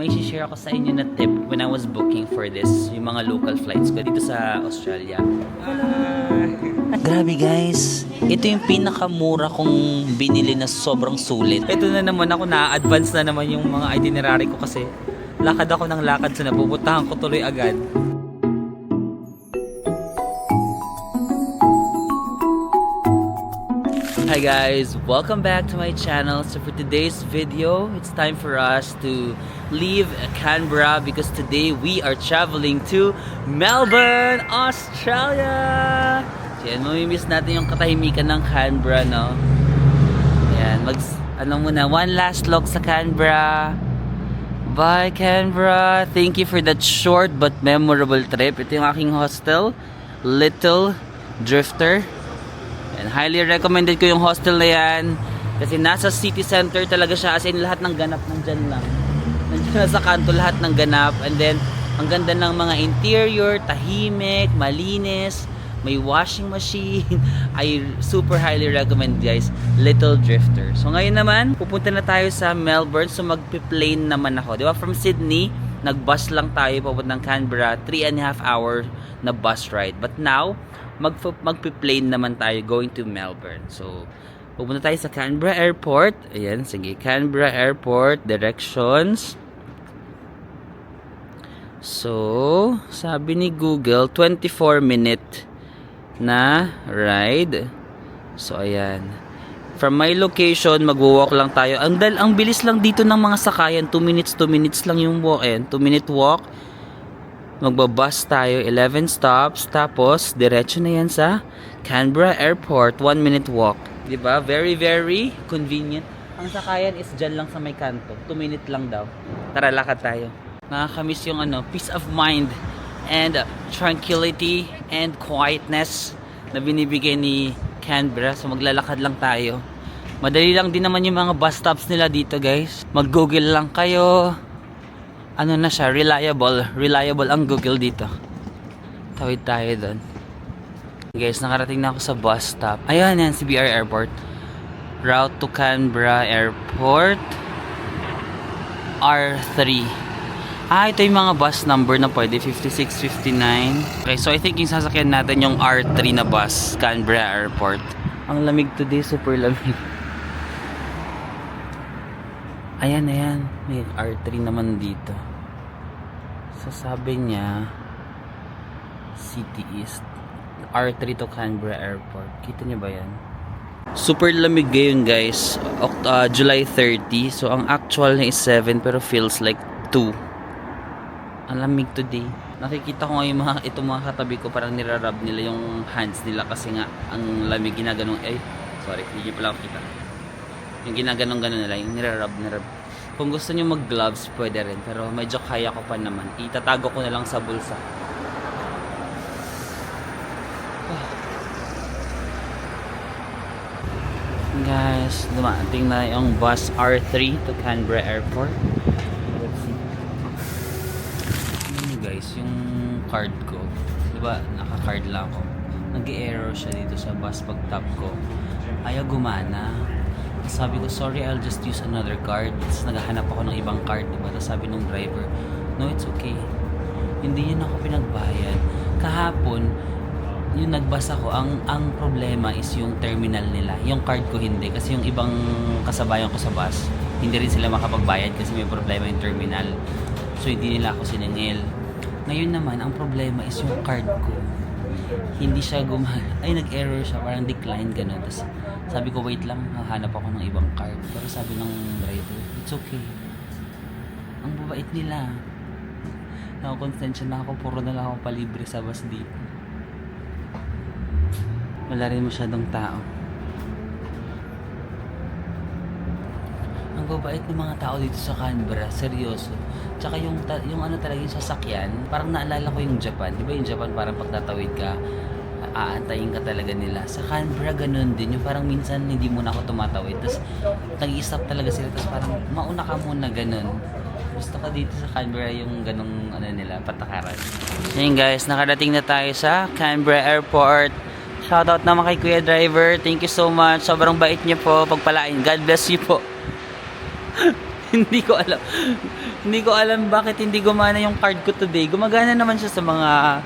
May share ako sa inyo na tip when I was booking for this, yung mga local flights ko dito sa Australia. Grabe guys, ito yung pinakamura kong binili na sobrang sulit. Ito na naman ako, na-advance na naman yung mga itinerary ko kasi lakad ako ng lakad so napupuntahan ko tuloy agad. Hi guys, welcome back to my channel. So for today's video, it's time for us to leave Canberra because today we are traveling to Melbourne, Australia. So yan, mamimiss natin yung katahimikan ng Canberra, no? Yan, one last look sa Canberra. Bye Canberra. Thank you for that short but memorable trip. Ito yung aking hostel, Little Drifter. And highly recommended ko yung hostel na yan kasi nasa city center talaga siya, as in lahat ng ganap nandyan lang, nandyan sa kanto lahat ng ganap. And then ang ganda ng mga interior, tahimik, malinis, may washing machine. I super highly recommend guys, Little Drifter. So ngayon naman pupunta na tayo sa Melbourne. So magpi-plane naman ako, di ba? From Sydney nag-bus lang tayo papuntang Canberra, 3.5 hour na bus ride. But now magpi-plane naman tayo going to Melbourne. So, pupunta tayo sa Canberra Airport. Ayan, sige. Canberra Airport, directions. So, sabi ni Google, 24-minute na ride. So, ayan. From my location, mag-walk lang tayo. Ang bilis lang dito ng mga sakayan. 2 minutes lang yung walk. Ayan, 2-minute walk. Magbabus tayo, 11 stops, tapos diretso na yan sa Canberra Airport, 1-minute walk. Diba? Very, very convenient. Ang sakayan is dyan lang sa may kanto. 2 minutes lang daw. Tara, lakad tayo. Nakakamiss yung peace of mind and tranquility and quietness na binibigay ni Canberra. So maglalakad lang tayo. Madali lang din naman yung mga bus stops nila dito guys. Mag-google lang kayo. Ano na siya, reliable ang Google dito. Tawid tayo doon. Guys, nakarating na ako sa bus stop. Ayan yan, CBR Airport. Route to Canberra Airport R3. Ito yung mga bus number na pwede, 56, 59. Okay, so I think yung sasakyan natin yung R3 na bus, Canberra Airport. Ang lamig today, super lamig. Ayan. May R3 naman dito. So sabi niya City East, R3 to Canberra Airport. Kita niyo ba yan? Super lamig ngayon guys. July 30. So ang actual na is 7 pero feels like 2. Ang lamig today. Nakikita ko ngayon itong mga katabi ko, parang nirarab nila yung hands nila kasi nga ang lamig, ginaganong sorry, hindi nyo pala kita. Yung ginaganong-ganon nila, yung nirarab. Kung gusto nyo mag-gloves, pwede rin. Pero medyo kaya ko pa naman. Itatago ko na lang sa bulsa. Guys, dumating na yung bus R3 to Canberra Airport. Let's see. Guys, yung card ko. Diba, naka-card lang ako. Nag-error siya dito sa bus pag tap ko. Ayaw gumana. Sabi ko, sorry, I'll just use another card. Tapos naghahanap ako ng ibang card, diba? Tapos sabi nung driver, no, it's okay. Hindi yun ako pinagbayad. Kahapon, yung nagbasa ko, ang problema is yung terminal nila. Yung card ko hindi. Kasi yung ibang kasabayan ko sa bus, hindi rin sila makapagbayad kasi may problema yung terminal. So, hindi nila ako siningil. Ngayon naman, ang problema is yung card ko. Hindi siya nag-error siya, parang decline, gano'n. Tapos, sabi ko, wait lang, hahanap ako ng ibang card. Pero sabi ng driver, it's okay. Ang babait nila. Nakakonsensya na ako, puro na lang ako palibre sa bus dito. Wala rin masyadong tao. Ang babait ng mga tao dito sa Canberra, seryoso. Tsaka yung talaga yung sasakyan, parang naalala ko yung Japan. Di ba yung Japan, parang pagtatawid ka, aantayin ka talaga nila. Sa Canberra ganun din, yung parang minsan hindi muna ako tumatawid, tapos nag-i-stop talaga sila, tapos parang mauna ka muna, ganun. Gusto ka dito sa Canberra yung ganung nila, patakaran. Ayun guys, nakarating na tayo sa Canberra Airport. Shoutout naman kay Kuya Driver, thank you so much, sobrang bait niyo po, pagpalain, God bless you po. Hindi ko alam. Hindi ko alam bakit hindi gumana yung card ko today. Gumagana naman siya sa mga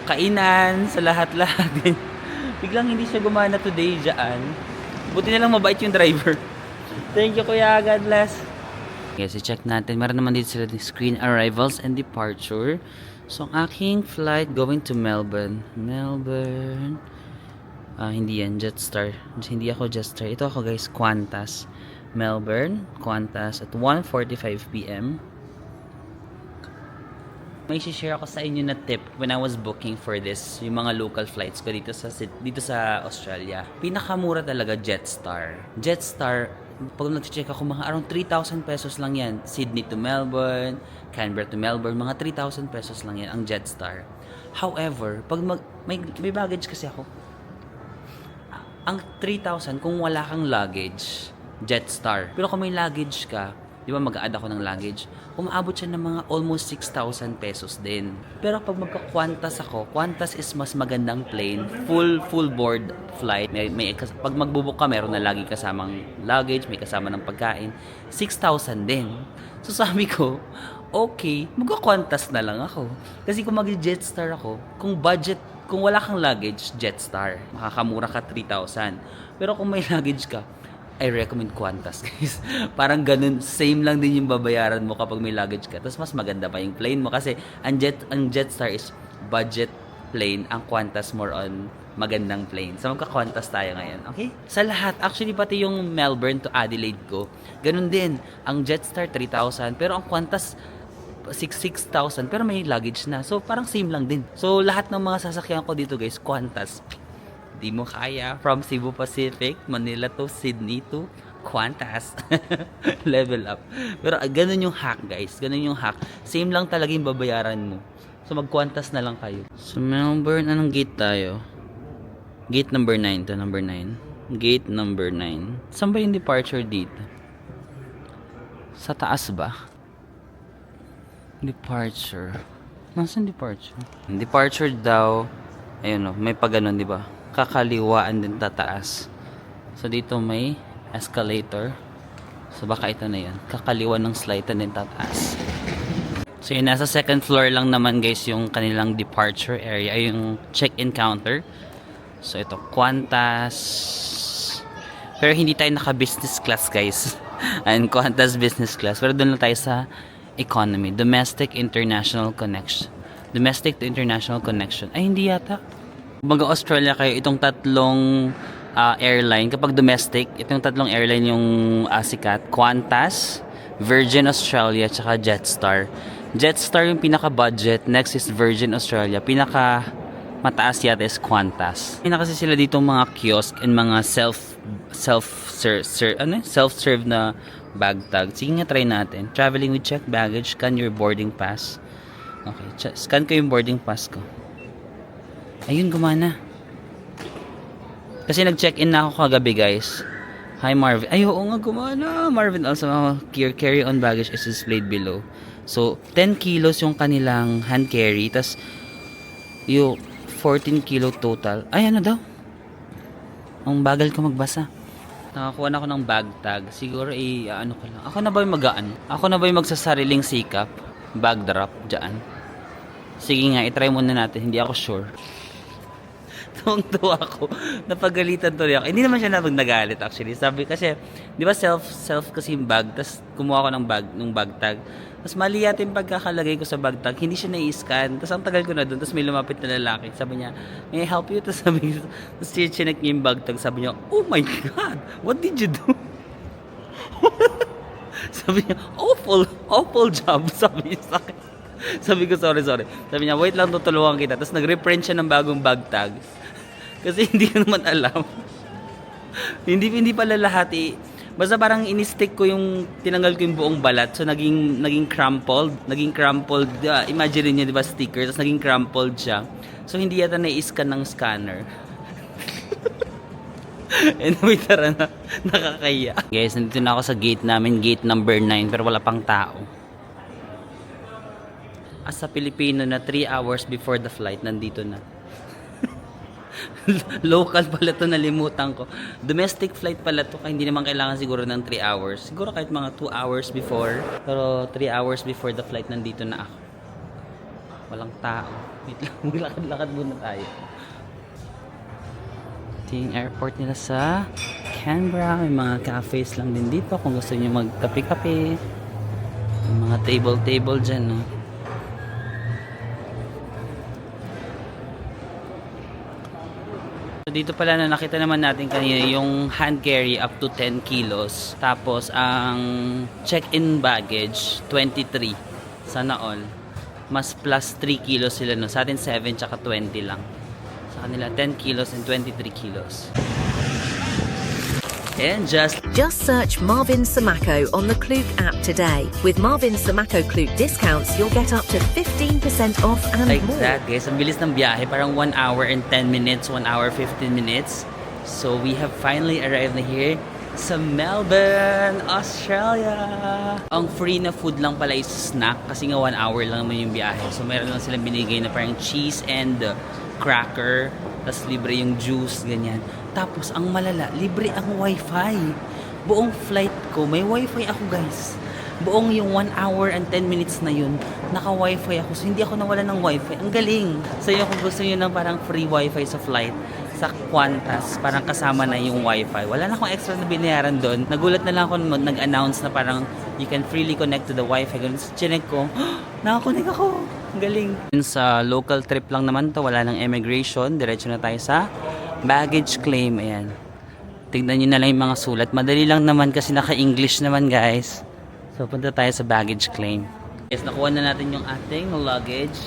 kainan, sa lahat-lahat. Biglang hindi siya gumana today dyan. Buti na lang mabait yung driver. Thank you, Kuya. God bless. Yes, i-check natin. Meron naman dito sila ng screen arrivals and departure. So, ang aking flight going to Melbourne. Melbourne. Hindi yan. Jetstar. Hindi ako Jetstar. Ito ako, guys. Qantas. Melbourne. Qantas at 1:45 p.m. May share ako sa inyo na tip when I was booking for this, yung mga local flights ko dito sa Australia. Pinakamura talaga Jetstar. Jetstar, pag nag-check ako, mga around 3,000 pesos lang yan. Sydney to Melbourne, Canberra to Melbourne, mga 3,000 pesos lang yan ang Jetstar. However, pag may baggage kasi ako, ang 3,000 kung wala kang luggage, Jetstar. Pero kung may luggage ka, di ba mag-a-add ako ng luggage, umaabot siya ng mga almost 6,000 pesos din. Pero pag magka-Qantas ako, Qantas is mas magandang plane, full board flight. Pag magbubook ka, meron na lagi kasamang luggage, may kasama ng pagkain, 6,000 din. So sabi ko, okay, magka-Qantas na lang ako. Kasi kung mag-Jetstar ako, kung wala kang luggage, Jetstar, makakamura ka 3,000. Pero kung may luggage ka, I recommend Qantas, guys. Parang ganun, same lang din yung babayaran mo kapag may luggage ka. Tapos mas maganda pa yung plane mo kasi ang Jetstar is budget plane, ang Qantas more on magandang plane. So magka-Qantas tayo ngayon, okay? Sa lahat, actually pati yung Melbourne to Adelaide ko, ganun din. Ang Jetstar 3,000, pero ang Qantas 6,000, pero may luggage na. So parang same lang din. So lahat ng mga sasakyan ko dito, guys, Qantas. Di mo kaya. From Cebu Pacific, Manila to Sydney to Qantas. Level up. Pero ganun yung hack, guys. Ganun yung hack. Same lang talaga yung babayaran mo. So mag-Qantas na lang kayo. So Melbourne, anong gate tayo? Gate number 9 to number 9. Gate number 9. Saan ba yung departure dito? Sa taas ba? Departure. Nasaan departure? Departure daw. Ayun o, may pa ganun, di ba? Kakaliwaan din tataas. So dito may escalator. So baka ito na yan. Kakaliwa ng slide din tataas. So yun, nasa second floor lang naman, guys, yung kanilang departure area, ay yung check-in counter. So ito, Qantas. Pero hindi tayo naka-business class, guys. Ayun, Qantas business class. Pero doon lang tayo sa economy. Domestic international connection. Domestic to international connection. Ay, hindi yata. Mag-Australia kayo, itong tatlong airline, kapag domestic, itong tatlong airline yung sikat, Qantas, Virgin Australia, tsaka Jetstar. Jetstar yung pinaka-budget, next is Virgin Australia, pinaka-mataas yata is Qantas. May na kasi sila dito mga kiosk and mga self-serve na bag tag. Sige nga, try natin. Traveling with checked baggage, scan your boarding pass. Okay, scan ko yung boarding pass ko. Ayun, gumana. Kasi nag-check-in na ako kagabi, guys. Hi, Marvin. Ay, oo nga, gumana. Marvin, also, carry-on baggage is displayed below. So, 10 kilos yung kanilang hand carry. Tas, yung 14 kilo total. Ay, ano daw? Ang bagal ko magbasa. Nakakuha na ako ng bag tag. Siguro, ano ko lang. Ako na ba yung magaan? Ako na ba yung magsasariling sikap? Bag drop, dyan. Sige nga, itry muna natin. Hindi ako sure. Tuwang-tuwa ako. Napagalitan tuloy ako. Hindi naman siya nagalit actually. Sabi kasi, di ba self kasi yung bag, tapos kumuha ko ng bag tag. Tapos mali yata yung pagkakalagay ko sa bag tag, hindi siya na-i-scan. Tapos ang tagal ko na doon, tapos may lumapit na lalaki. Sabi niya, may I help you? Tapos sabi niya, tapos chinek niya yung bag tag. Sabi niya, oh my God, what did you do? Sabi niya, awful job. Sabi niya sa akin. Sabi ko, sorry. Sabi niya, wait lang, tutulungan kita. Tapos nag-reprint siya ng bagong bag tag. Kasi hindi ko naman alam. hindi pala lahat eh. Basta parang in-stick ko yung, tinanggal ko yung buong balat. So naging crumpled. Imagine niyo, di ba, sticker. Tapos naging crumpled siya. So hindi yata na-i-scan ng scanner. Anyway, tara na. Nakakaya. Guys, nandito na ako sa gate namin. Gate number 9. Pero wala pang tao. As sa Pilipino na 3 hours before the flight, nandito na. Local pala to, nalimutan ko. Domestic flight pala to, kaya hindi naman kailangan siguro ng 3 hours. Siguro kahit mga 2 hours before. Pero 3 hours before the flight, nandito na ako. Walang tao. Wait lang, maglakad-lakad muna tayo. Ito yung airport nila sa Canberra. May mga cafes lang din dito kung gusto niyo magkape-kape. May mga table-table dyan, no? So dito pala na nakita naman natin kanina yung hand carry up to 10 kilos. Tapos ang check-in baggage 23. Sana all. Mas plus 3 kilos sila, no? Sa atin 7 tsaka 20 lang. Sa kanila 10 kilos and 23 kilos. And just search Marvin Samako on the Klook app today. With Marvin Samako Klook discounts, you'll get up to 15% off and like more. that, guys. Ang bilis ng biyahe. Parang 1 hour and 10 minutes, 1 hour 15 minutes. So we have finally arrived na here sa Melbourne, Australia. Ang free na food lang pala is snack kasi nga 1 hour lang naman yung biyahe. So meron lang silang binigay na parang cheese and cracker. Tapos libre yung juice, ganyan. Tapos, ang malala, libre ang wifi. Buong flight ko, may wifi ako, guys. Buong yung 1 hour and 10 minutes na yun, naka-wifi ako. So, hindi ako nawala ng wifi. Ang galing. So, yun, kung gusto nyo ng parang free wifi sa flight, sa Qantas, parang kasama na yung wifi. Wala na akong extra na binayaran doon. Nagulat na lang ako nag-announce na parang you can freely connect to the wifi. Ganun, so, chinek ko, nakakonect ako. Ang galing. Sa local trip lang naman to, wala ng immigration. Diretso na tayo sa baggage claim. Ayan. Tignan nyo na lang yung mga sulat. Madali lang naman kasi naka-English naman, guys. So, punta tayo sa baggage claim. Yes, nakuha na natin yung ating luggage.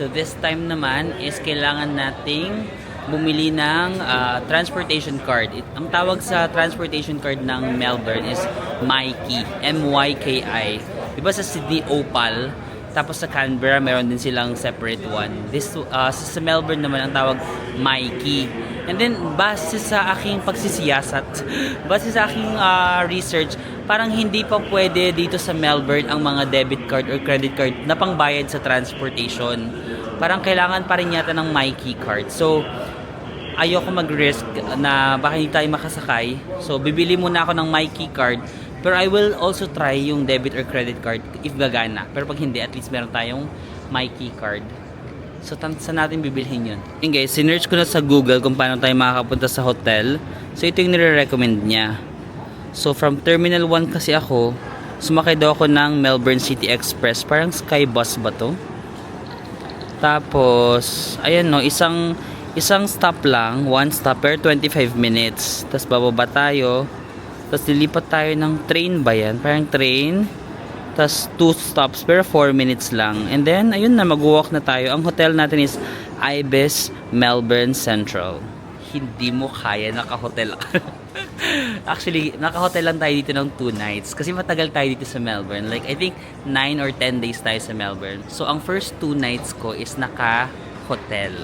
So, this time naman is kailangan nating bumili ng transportation card. Ang tawag sa transportation card ng Melbourne is MyKi. M-Y-K-I. Diba sa Sydney Opal? Tapos sa Canberra, meron din silang separate one. This sa Melbourne naman ang tawag MyKi. And then, base sa aking pagsisiyasat, base sa aking research, parang hindi pa pwede dito sa Melbourne ang mga debit card or credit card na pangbayad sa transportation. Parang kailangan pa rin yata ng MyKi card. So, ayoko mag-risk na baka hindi tayo makasakay. So, bibili muna ako ng MyKi card. Pero I will also try yung debit or credit card if gagana. Pero pag hindi, at least meron tayong MyKi card. So, saan natin bibilhin yun? Yun guys, sinearch ko na sa Google kung paano tayo makakapunta sa hotel. So, ito yung nire-recommend niya. So, from Terminal 1 kasi ako, sumakay daw ako ng Melbourne City Express. Parang Sky Bus ba to? Tapos, ayan no, isang stop lang, one stop per 25 minutes. Tapos bababa tayo. Tapos lilipat tayo ng train ba yan? Parang train. Tapos 2 stops pero 4 minutes lang. And then, ayun na, mag-walk na tayo. Ang hotel natin is Ibis Melbourne Central. Hindi mo kaya naka-hotel. Actually, naka-hotel lang tayo dito ng 2 nights. Kasi matagal tayo dito sa Melbourne. Like, I think 9 or 10 days tayo sa Melbourne. So, ang first 2 nights ko is naka-hotel.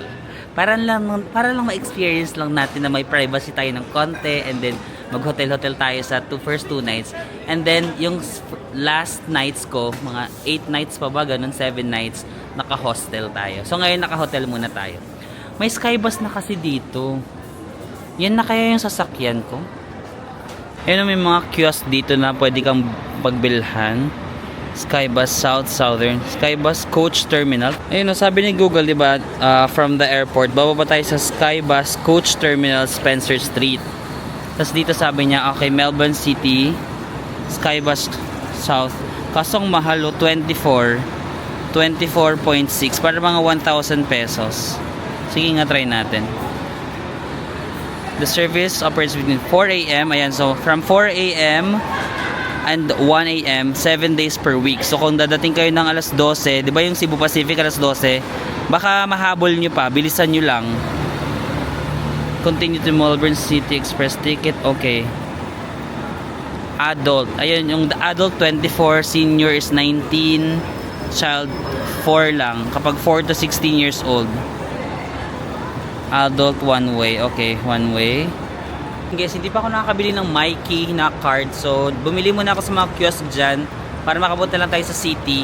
Para lang ma-experience lang natin na may privacy tayo ng konti. And then, mag-hotel-hotel tayo sa first 2 nights. And then, yung last nights ko, mga 8 nights pa ba, ganun, 7 nights, naka-hostel tayo. So, ngayon, naka-hotel muna tayo. May Skybus na kasi dito. Yan na kaya yung sasakyan ko. Ayun, may mga kiosk dito na pwede kang pagbilhan. Skybus Southern. Skybus Coach Terminal. Ayun, sabi ni Google, diba, from the airport, bababa tayo sa Skybus Coach Terminal, Spencer Street. Tapos dito sabi niya, okay, Melbourne City, Skybus South. Kasong mahal, 24.6 para mga 1,000 pesos. Sige nga, try natin. The service operates between 4 a.m. Ayan, so from 4 a.m. and 1 a.m. 7 days per week. So kung dadating kayo ng alas 12, di ba yung Cebu Pacific alas 12, baka mahabol nyo pa, bilisan nyo lang. Continue to Melbourne City Express ticket. Okay. Adult. Ayun, yung adult 24, senior is 19, child 4 lang. Kapag 4 to 16 years old. Adult one way. Okay, one way. Guys, hindi pa ako nakakabili ng MyKi na card. So, bumili muna ako sa mga kiosk dyan para makapunta lang tayo sa city.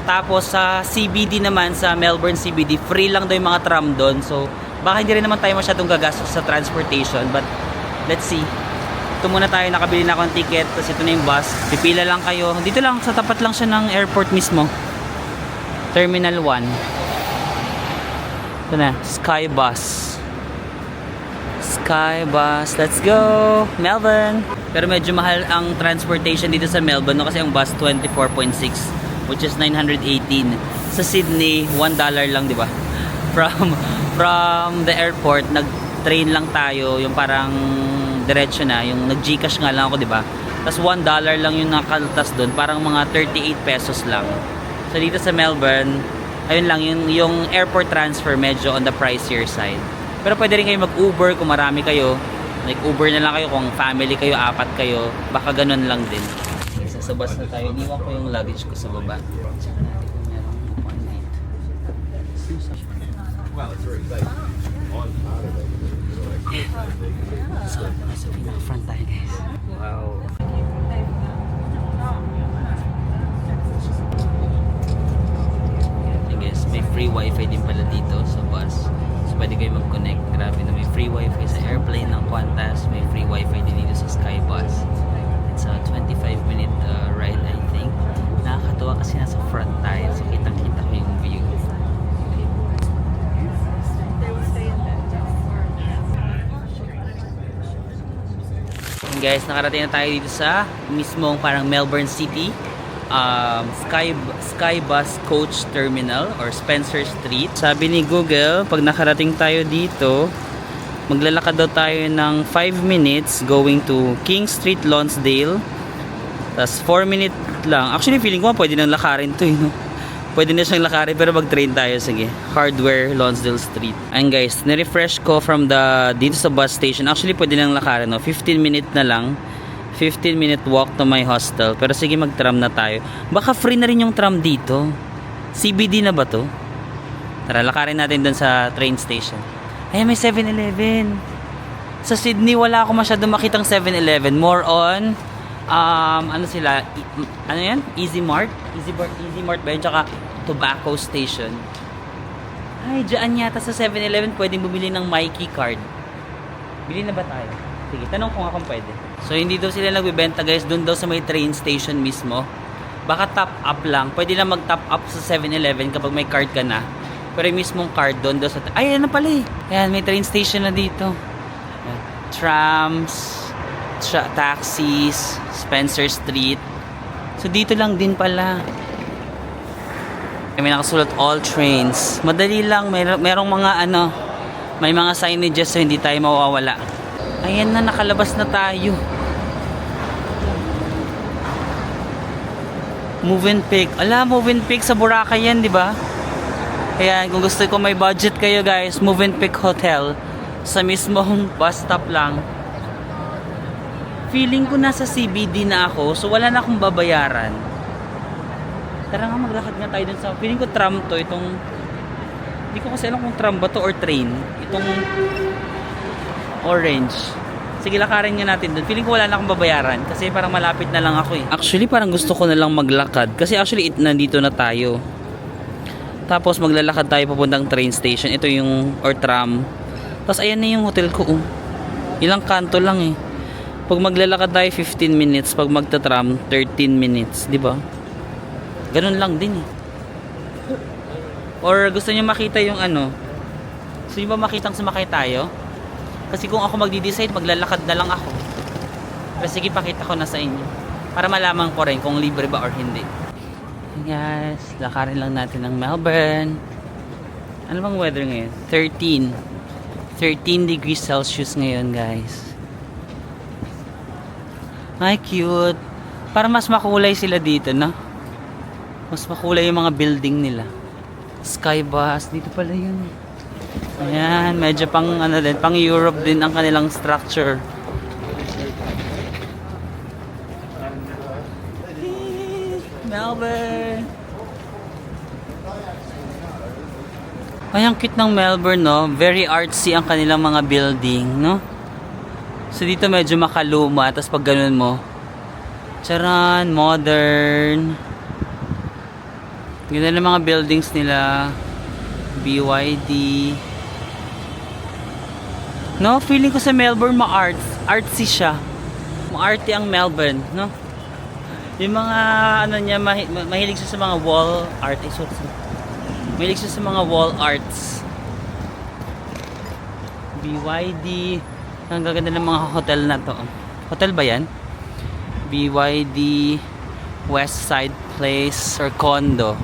Tapos sa CBD naman, sa Melbourne CBD, free lang daw yung mga tram doon. So, baka hindi rin naman tayo masyadong gagastos sa transportation, but let's see. Ito muna tayo, nakabili na akong ticket, tapos ito na yung bus. Pipila lang kayo. Dito lang, sa tapat lang siya ng airport mismo. Terminal 1. Ito na, Sky Bus. Sky Bus, let's go! Melbourne! Pero medyo mahal ang transportation dito sa Melbourne, no? Kasi ang bus 24.6, which is 918. Sa Sydney, $1 lang, di ba? From the airport, nag-train lang tayo, yung parang diretso na, yung nag-Gcash nga lang ako, di ba? Tapos $1 lang yung nakaltas doon, parang mga 38 pesos lang. So dito sa Melbourne, ayun lang, yung airport transfer medyo on the pricier side. Pero pwede rin kayo mag-Uber kung marami kayo. Like Uber na lang kayo kung family kayo, 4 kayo. Baka ganun lang din. Sa bus na tayo, iniwan ko yung luggage ko sa baba. Check natin kung meron upuan dito. So, nasa pinaka-front tayo guys. Wow. I guess may free wifi din pala dito sa bus. Pwede kayo mag-connect. Grabe na may free wifi sa airplane ng Qantas. May free wifi din dito sa Sky Bus. It's a 25-minute ride, I think. Nakakatawa kasi nasa front tayo. So kitang-kita ko yung view. And guys, nakarating na tayo dito sa mismong parang Melbourne City. Sky Bus Coach Terminal or Spencer Street. Sabi ni Google, pag nakarating tayo dito, maglalakad daw tayo ng 5 minutes going to King Street, Lonsdale. Tapos 4 minutes lang. Actually, feeling ko pwede nang lakarin to, no? Pwede na siyang lakarin pero mag-train tayo. Sige. Hardware, Lonsdale Street. And guys, nirefresh ko from dito sa bus station. Actually, pwede nang lakarin, no? 15 minutes na lang. 15-minute walk to my hostel. Pero sige, mag-tram na tayo. Baka free na rin yung tram dito. CBD na ba to? Tara, lakarin natin dun sa train station. Ay, may 7-Eleven. Sa Sydney, wala ako masyadong makitang 7-Eleven. More on, ano sila? Ano yan? Easy Mart ba yun? Tsaka Tobacco Station. Ay, dyan yata sa 7-Eleven pwedeng bumili ng Mikey card. Bili na ba tayo? Sige, tanong ko nga kung pwede. So, hindi daw sila nagbibenta guys. Doon daw sa may train station mismo. Baka top up lang. Pwede lang mag-top up sa 7-Eleven kapag may card ka na. Pero yung mismong card doon daw sa... Ay, ano pala eh. Ayan, may train station na dito. Ayan. Trams, taxis, Spencer Street. So, dito lang din pala. May nakasulat all trains. Madali lang. Merong mga ano, may mga signages so hindi tayo mawawala. Ayan na, nakalabas na tayo. Move and Pick. Ala, Move and Pick sa Boracay yan, di ba? Ayan, kung gusto ko may budget kayo guys, Move and Pick Hotel. Sa mismong bus stop lang. Feeling ko nasa CBD na ako, so wala na akong babayaran. Tara nga, maglakad nga tayo dun sa... Feeling ko tram to, itong... Hindi ko kasi alam kung tram ba to or train. Itong... orange. Sige, lakarin nga natin doon. Feeling ko wala na akong babayaran kasi parang malapit na lang ako eh. Actually, parang gusto ko na lang maglakad kasi actually nandito na tayo. Tapos maglalakad tayo papuntang train station. Ito yung or tram. Tapos ayan na yung hotel ko. Ilang kanto lang eh. Pag maglalakad tayo 15 minutes, pag magta-tram 13 minutes, di ba? Ganun lang din eh. Or gusto niyo makita yung ano? Gusto niyo ba makitang sumakay tayo? Kasi kung ako magdi-decide, maglalakad na lang ako. Pero sige, pakita ko na sa inyo. Para malaman ko rin kung libre ba or hindi. Yes, lakarin lang natin ng Melbourne. Ano bang weather ngayon? 13 degrees Celsius ngayon, guys. Ay, cute. Para mas makulay sila dito, no? Mas makulay yung mga building nila. Sky Bus, dito pala yun. Ayan, medyo pang ano din, pang Europe din ang kanilang structure. Melbourne. Ay, ang cute ng Melbourne, no? Very artsy ang kanilang mga building, no? So dito medyo makaluma, tapos pag ganun mo, charan, modern. Ganda ng mga buildings nila. BYD. No, feeling ko sa Melbourne artsy siya. Ma-arty ang Melbourne, no? Yung mga ano niya mahilig siya sa mga wall art. Mahilig siya sa mga wall arts. BYD. Ang gaganda ng mga hotel na to. Hotel ba yan? BYD Westside Place or condo.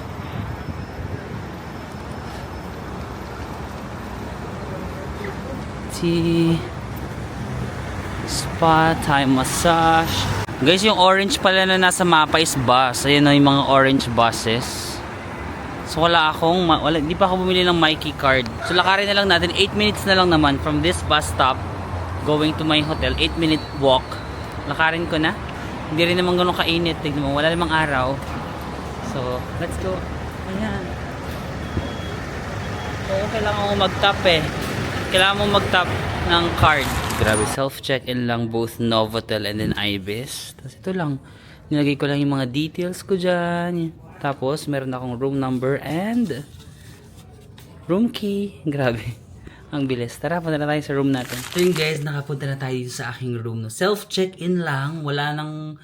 Spa, Thai massage. Guys, yung orange pala na nasa mapa is bus. Ayan na yung mga orange buses. So hindi pa ako bumili ng Mikey card. So lakarin na lang natin, 8 minutes na lang naman from this bus stop going to my hotel. 8-minute walk. Lakarin ko na. Hindi rin naman ganun kainit. Tignan mo, wala namang araw. So, let's go. Ayan. So, kailangan mo mag-tap Kailangan mo mag-tap ng card. Grabe, self-check-in lang both Novotel and then Ibis. Tapos ito lang, nilagay ko lang yung mga details ko dyan. Tapos, meron akong room number and room key. Grabe, ang bilis. Tara, punta na tayo sa room natin. So yun guys, nakapunta na tayo sa aking room. No? Self-check-in lang, wala nang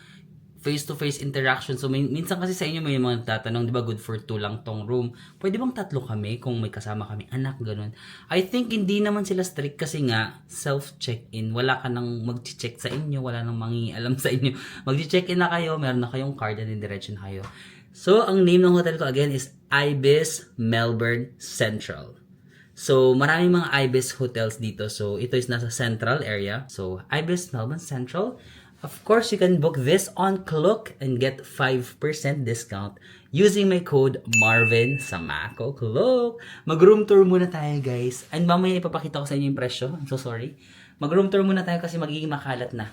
face-to-face interaction. So, minsan kasi sa inyo may mga tatanong, di ba, good for 2 lang tong room. Pwede bang 3 kami kung may kasama kami anak, ganun. I think hindi naman sila strict kasi nga, self-check-in. Wala ka nang mag-check sa inyo, wala nang mangingialam sa inyo. Mag-check-in na kayo, meron na kayong card and diretso na kayo. So, ang name ng hotel ko again is Ibis Melbourne Central. So, maraming mga Ibis hotels dito. So, ito is nasa central area. So, Ibis Melbourne Central. Of course, you can book this on Klook and get 5% discount using my code Marvin Samako Klook. Mag-room tour muna tayo, guys. And mamaya ipapakita ko sa inyo yung presyo. I'm so sorry. Mag-room tour muna tayo kasi magiging makalat na.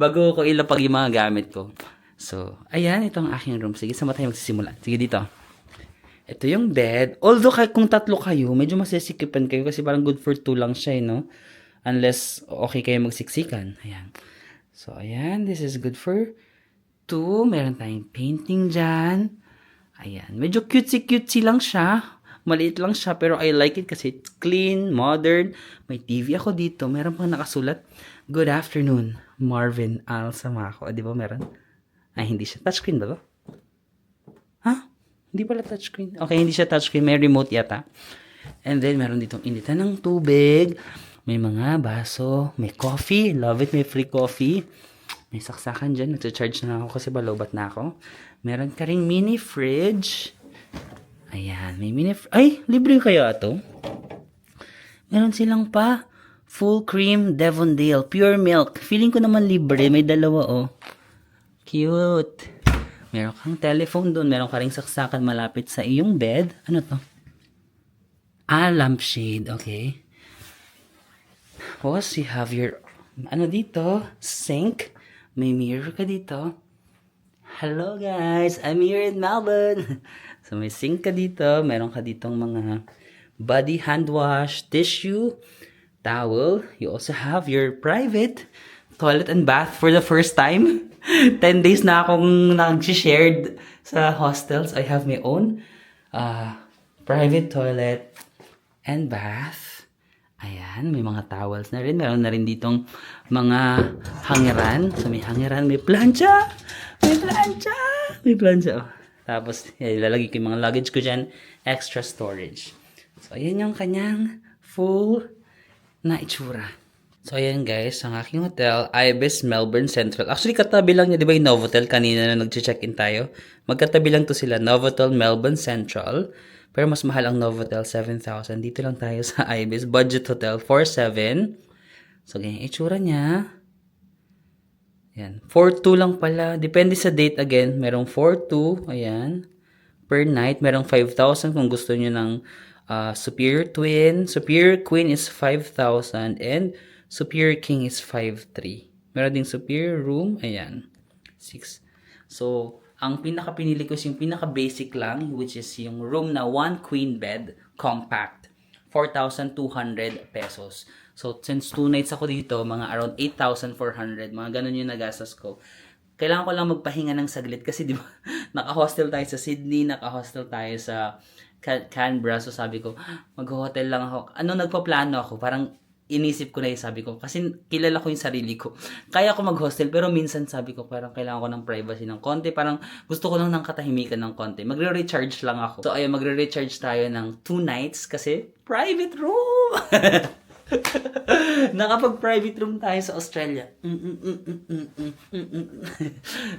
Bago ko ilapag yung mga gamit ko. So, ayan, ito ang aking room. Sige, sama tayo magsisimula. Sige, dito. Ito yung bed. Although, kung 3 kayo, medyo masisikipan kayo kasi parang good for 2 lang siya, no? Unless, okay kayo magsiksikan. Ayan. So, ayan. This is good for 2. Meron tayong painting dyan. Ayan. Medyo cutesy-cutesy lang siya. Maliit lang siya, pero I like it kasi it's clean, modern. May TV ako dito. Meron pang nakasulat. Good afternoon, Marvin Al Samako. Di ba meron? Ay, hindi siya. Touchscreen ba ba? Ha? Hindi pala touchscreen. Okay, hindi siya touchscreen. May remote yata. And then, meron ditong initan ng tubig. May mga baso. May coffee. Love it. May free coffee. May saksakan dyan. Nagsa-charge na ako kasi balobat na ako. Meron ka ring mini fridge. Ayan. May mini fridge. Ay, libre kaya ito? Meron silang pa. Full cream Devondale. Pure milk. Feeling ko naman libre. May 2, oh. Cute. Meron kang telephone doon. Meron ka ring saksakan malapit sa iyong bed. Ano to? Ah, lampshade. Okay. Tapos, you have your, ano dito? Sink. May mirror ka dito. Hello guys, I'm here in Melbourne. So, may sink ka dito. Meron ka ditong mga body hand wash, tissue, towel. You also have your private toilet and bath for the first time. 10 days na akong nag-shared sa hostels. I have my own private toilet and bath. Ayan, may mga towels na rin. Meron na rin ditong mga hangiran. So, may hangiran, may plancha. May plancha. May plancha. Oh. Tapos, ilalagay ko yung mga luggage ko dyan. Extra storage. So, ayan yung kanyang full na itsura. So, ayan guys, ang aking hotel, Ibis Melbourne Central. Actually, katabi lang niya, di ba yung Novotel kanina na nag-check-in tayo? Magkatabi lang to sila, Novotel Melbourne Central. Pero mas mahal ang Novotel, 7,000. Dito lang tayo sa Ibis. Budget Hotel, 4,700. So, ganyan itsura niya. Ayan. 4,200 lang pala. Depende sa date again. Merong 4,200. Ayan. Per night. Merong 5,000 kung gusto niyo ng Superior Twin. Superior Queen is 5,000. And Superior King is 5,300. Meron ding Superior Room. Ayan. 6. So, ang pinaka-pinili ko is yung pinaka-basic lang, which is yung room na 1 queen bed, compact. 4,200 pesos. So, since 2 nights ako dito, mga around 8,400, mga ganun yung nagastos ko. Kailangan ko lang magpahinga ng saglit kasi di ba, naka-hostel tayo sa Sydney, naka-hostel tayo sa Canberra. So, sabi ko, mag-hotel lang ako. Nagpaplano ako, parang inisip ko na yung sabi ko. Kasi kilala ko yung sarili ko. Kaya ko mag-hostel, pero minsan sabi ko, parang kailangan ko ng privacy ng konti. Parang gusto ko lang ng katahimikan ng konti. Magre-recharge lang ako. So, ayun, magre-recharge tayo ng 2 nights kasi private room! Nakapag-private room tayo sa Australia.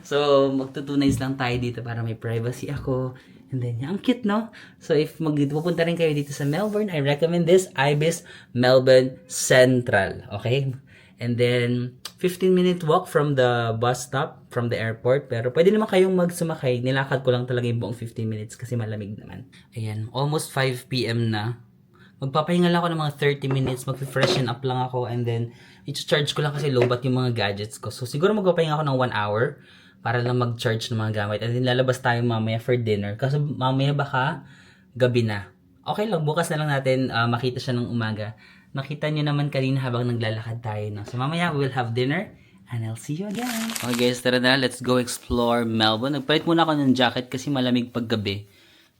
So, magtutunays lang tayo dito para may privacy ako. And then, ang cute, no? So, if pupunta rin kayo dito sa Melbourne, I recommend this Ibis Melbourne Central. Okay? And then, 15-minute walk from the bus stop, from the airport. Pero pwede naman kayong magsumakay. Nilakad ko lang talaga yung buong 15 minutes kasi malamig naman. Ayan, almost 5 p.m. na. Magpapahinga lang ako ng mga 30 minutes, mag-freshen up lang ako, and then, i-charge ko lang kasi low-bat yung mga gadgets ko. So, siguro magpapahinga ako ng 1 hour para lang mag-charge ng mga gamit. And then, lalabas tayo mamaya for dinner. Kasi mamaya baka gabi na. Okay lang, bukas na lang natin makita siya ng umaga. Makita nyo naman kanina habang naglalakad tayo. No? So, mamaya we will have dinner, and I'll see you again. Okay guys, tara na. Let's go explore Melbourne. Nagpalit muna ako ng jacket kasi malamig pag gabi.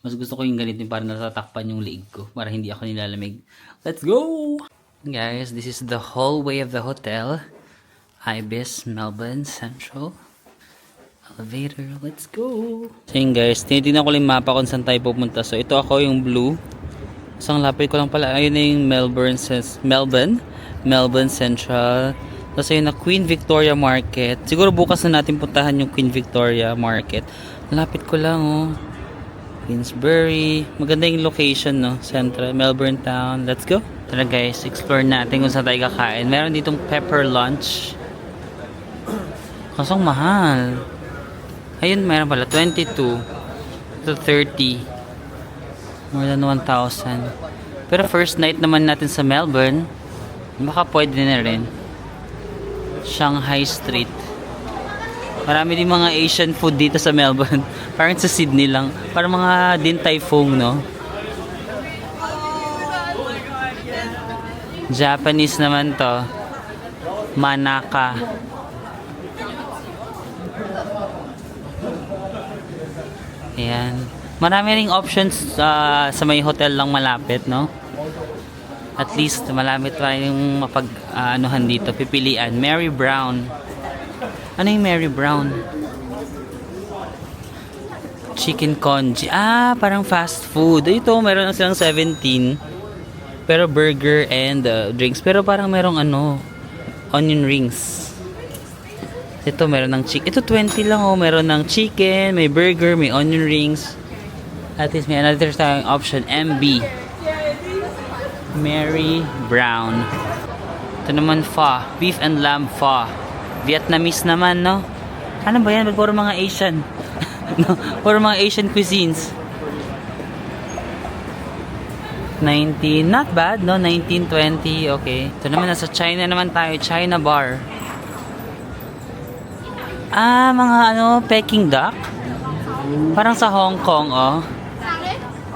Mas gusto ko yung ganito yung para natatakpan yung liig ko para hindi ako nilalamig. Let's go! Guys, this is the hallway of the hotel. Ibis Melbourne Central. Elevator. Let's go! So yun guys, tinitignan ko lang yung mapa kung saan tayo pupunta. So ito ako yung blue. So ang lapit ko lang pala. Ayun na yung Melbourne Central. Tapos ayun na Queen Victoria Market. Siguro bukas na natin puntahan yung Queen Victoria Market. Lapit ko lang oh. Queensbury. Maganda yung location, no? Central, Melbourne Town. Let's go. Tara guys, explore natin kung saan tayo kakain. Meron ditong pepper lunch. Kasong mahal. Ayun, meron pala. 22 to 30. More than 1,000. Pero first night naman natin sa Melbourne, baka pwede na rin. Shanghai Street. Marami din mga Asian food dito sa Melbourne. Parang sa Sydney lang. Parang mga Din Tai Fung, no? Japanese naman to. Manaka. Ayan. Marami ring options sa may hotel lang malapit, no? At least malapit pa yung mapag-anuhan dito. Pipilian. Mary Brown. Ano yung Mary Brown? Chicken congee. Ah, parang fast food. Ito, meron na silang 17. Pero burger and drinks. Pero parang merong onion rings. Ito, meron ng chicken. Ito, 20 lang oh. Meron ng chicken, may burger, may onion rings. At least may another tayong option. MB. Mary Brown. Ito naman pho. Beef and lamb pho. Vietnamese naman, no? Ano ba yan? Ba't puro mga Asian? No? Puro mga Asian cuisines. 19. Not bad, no? 19, 20. Okay. Ito naman, nasa China naman tayo. China bar. Ah, mga Peking duck. Parang sa Hong Kong, oh.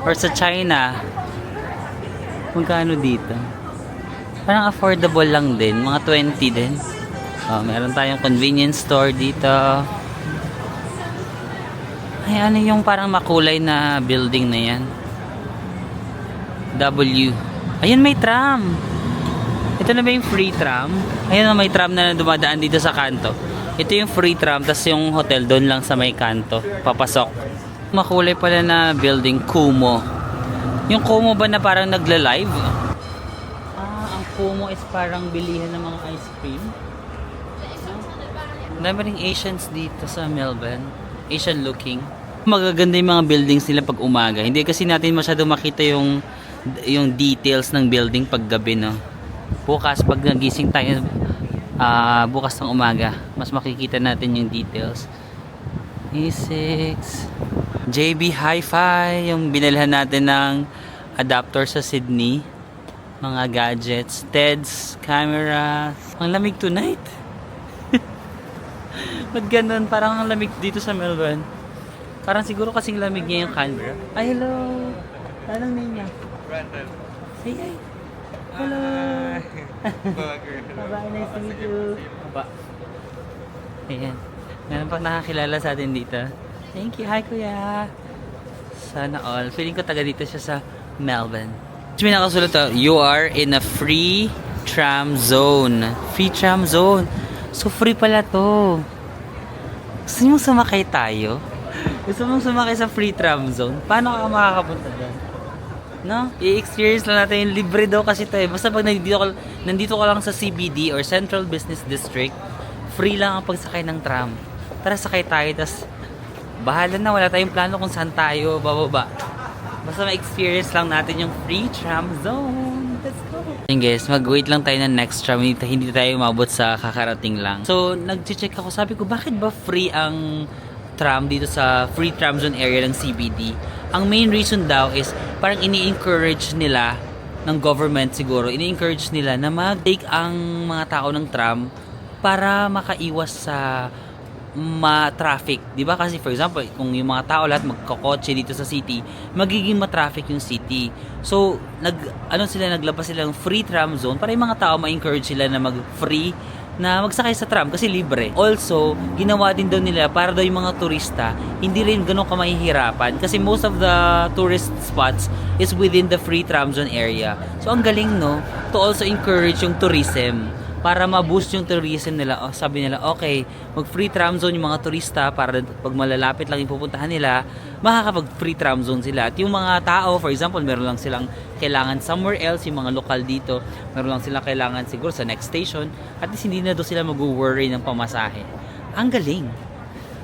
Or sa China. Magkano dito? Parang affordable lang din. Mga 20 din. Oh, meron tayong convenience store dito. Ay, ano yung parang makulay na building na yan? W. Ayun, may tram. Ito na ba yung free tram? Ayun, may tram na dumadaan dito sa kanto. Ito yung free tram, tas yung hotel doon lang sa may kanto. Papasok. Makulay pala na building, Kumo. Yung Kumo ba na parang nagla-live? Ah, ang Kumo is parang bilihan ng mga ice cream. Dami ring Asians dito sa Melbourne. Asian looking. Magaganda yung mga buildings nila pag umaga. Hindi kasi natin masyado makita yung details ng building pag gabi, no? Bukas pag nagising tayo bukas ng umaga, mas makikita natin yung details. E6 JB Hi-Fi, yung binilhan natin ng adapter sa Sydney. Mga gadgets, TEDs, camera. Ang lamig tonight. Ba't ganun? Parang ang lamig dito sa Melbourne. Parang siguro kasing lamig niya yung Canberra. Ay, hello! Anong name niya? Brandon. Say hi! Hello! Burger. Bye-bye, nice to meet you! Baba. Ayan. Meron pang nakakilala sa atin dito. Thank you! Hi, kuya! Sana all. Feeling ko taga dito siya sa Melbourne. May nakasulat to, you are in a free tram zone. Free tram zone. So, free pala to. Gusto nyo sumakay tayo? Gusto mong sumakay sa free tram zone? Paano ka makakapunta doon? No? I-experience lang natin yung libre daw kasi tayo. Basta pag nandito ka lang sa CBD or Central Business District, free lang ang pagsakay ng tram. Tara, sakay tayo. Tas, bahala na. Wala tayong plano kung saan tayo bababa. Basta ma-experience lang natin yung free tram zone. Let's go! Ayun guys, mag-wait lang tayo ng next tram. Hindi tayo umabot sa kakarating lang. So, nag-check ako. Sabi ko, bakit ba free ang tram dito sa free tram zone area ng CBD? Ang main reason daw is parang ini-encourage nila ng government siguro. Ini-encourage nila na mag-take ang mga tao ng tram para makaiwas sa ma-traffic, 'di ba? Kasi for example, kung yung mga tao lahat magkokotse dito sa city, magiging ma-traffic yung city. So, naglabas sila ng free tram zone para yung mga tao ma-encourage sila na mag-free na magsakay sa tram kasi libre. Also, ginawa din daw nila para daw yung mga turista hindi rin ganun ka mahihirapan kasi most of the tourist spots is within the free tram zone area. So, ang galing, no? To also encourage yung tourism. Para ma-boost yung tourism nila. Sabi nila, okay, mag-free tram zone yung mga turista para pag malalapit lang yung pupuntahan nila, makakapag-free tram zone sila. At yung mga tao, for example, meron lang silang kailangan somewhere else, yung mga lokal dito, meron lang silang kailangan siguro sa next station, at least hindi na doon sila mag-worry ng pamasahe. Ang galing.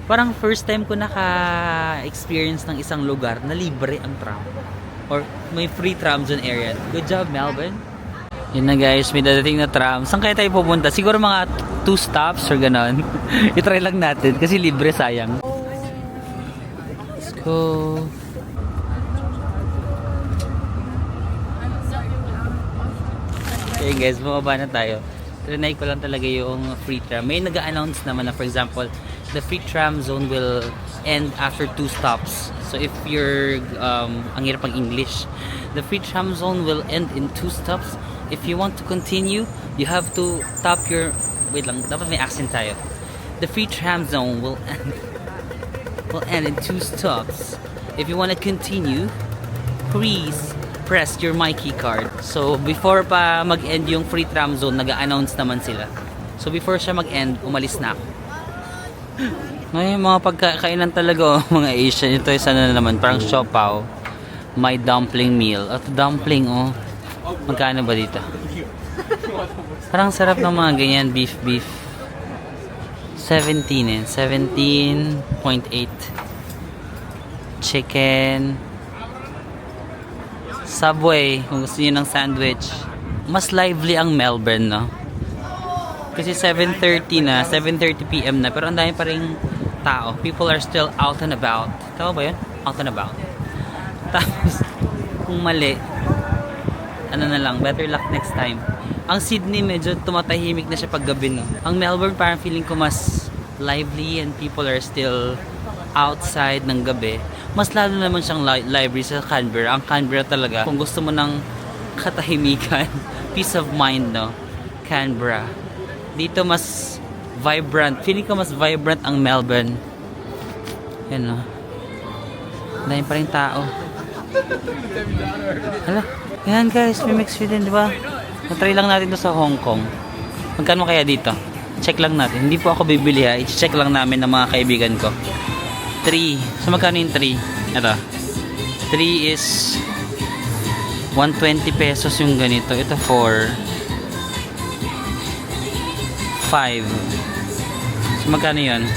Parang first time ko naka-experience ng isang lugar na libre ang tram. Or may free tram zone area. Good job, Melbourne. Yun na guys, may dadating na tram. Saan kaya tayo pupunta? Siguro mga 2 stops or ganon. I-try lang natin kasi libre, sayang. Let's go. Okay guys, bumaba na tayo. Trinay ko lang talaga yung free tram. May nag-announce naman na for example, the free tram zone will end after 2 stops. So if you're, ang hirap pang English, the free tram zone will end in 2 stops. If you want to continue, you have to tap your... Wait lang, dapat may accent tayo. The free tram zone will end in 2 stops. If you want to continue, please press your My Key card. So, before pa mag-end yung free tram zone, nag-announce naman sila. So, before siya mag-end, umalis na ako. Ay, mga pagkakainan talaga, mga Asian. Ito isa na naman, parang siopaw. My dumpling meal. At dumpling, oh. Magkano ba dito? Parang sarap ng mga ganyan, beef. 17 17.8. Chicken. Subway, kung gusto niyo ng sandwich. Mas lively ang Melbourne, no? Kasi 7:30 na, 7:30 PM na, pero ang dami pa ring tao. People are still out and about. Tama ba yun? Out and about. Tapos, kung mali, ano na lang, better luck next time. Ang Sydney medyo tumatahimik na siya pag gabi, no? Ang Melbourne parang feeling ko mas lively and people are still outside ng gabi. Mas lalo naman siyang library sa Canberra. Ang Canberra talaga, kung gusto mo ng katahimikan, peace of mind, no? Canberra. Dito mas vibrant. Feeling ko mas vibrant ang Melbourne. Yan, no? Dahil pa rin tao. Hala. Yan guys, may mixed food din, di ba? Matry lang natin to sa Hong Kong. Magkano kaya dito? Check lang natin. Hindi po ako bibili ha. I-check lang namin ng mga kaibigan ko. 3. So magkano yung 3? Ito. 3 is 120 pesos yung ganito. Ito 4. 5. So magkano yun?